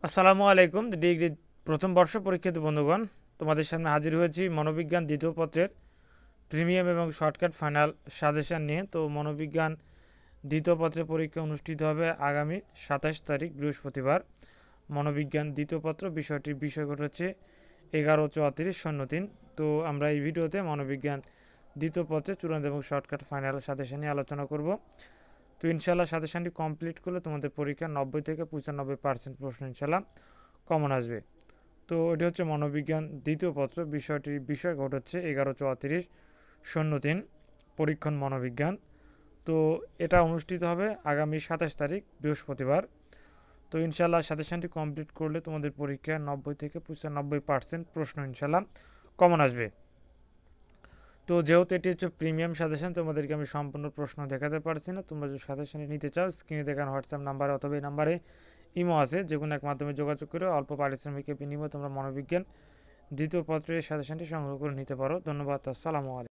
আসসালামু আলাইকুম ডিগ্রি প্রথম বর্ষ পরীক্ষিত বন্ধুগণ, তোমাদের সামনে হাজির হয়েছি মনোবিজ্ঞান দ্বিতীয় পত্রের প্রিমিয়াম এবং শর্টকাট ফাইনাল সাজেশন নিয়ে। তো মনোবিজ্ঞান দ্বিতীয় পত্রের পরীক্ষা অনুষ্ঠিত হবে আগামী 27 তারিখ বৃহস্পতিবার। মনোবিজ্ঞান দ্বিতীয় পত্র বিষয়টির বিষয়কট হচ্ছে 1134-03। তো আমরা এই ভিডিওতে মনোবিজ্ঞান দ্বিতীয় পত্রের চূড়ান্ত এবং শর্টকাট ফাইনাল সাজেশন নিয়ে আলোচনা করব। তো ইনশাল্লাহ সাজেশনটি কমপ্লিট করলে তোমাদের পরীক্ষা 90 থেকে 95% প্রশ্ন ইনশাল্লাহ কমন আসবে। তো এটি হচ্ছে মনোবিজ্ঞান দ্বিতীয় পত্র, বিষয়টির বিষয় হচ্ছে 1134-03 পরীক্ষণ মনোবিজ্ঞান। তো এটা অনুষ্ঠিত হবে আগামী 27 তারিখ বৃহস্পতিবার। তো ইনশাল্লাহ সাজেশনটি কমপ্লিট করলে তোমাদের পরীক্ষা 90 থেকে 95% প্রশ্ন ইনশাল্লাহ কমন আসবে। তো যেহেতু এটি হচ্ছে প্রিমিয়াম সাজেশন, তোমাদেরকে আমি সম্পূর্ণ প্রশ্ন দেখাতে পারছি না। তোমরা যদি সাজেশনটি নিতে চাও স্ক্রিনে দেখানো হোয়াটসঅ্যাপ নাম্বারে অথবা এই নাম্বারে ইমো আছে, যে কোনো এক মাধ্যমে যোগাযোগ করে অল্প পারিশ্রমিকের বিনিময়ে তোমরা মনোবিজ্ঞান দ্বিতীয় পত্রের সাজেশনটি সংগ্রহ করে নিতে পারো। ধন্যবাদ। আসসালামু আলাইকুম।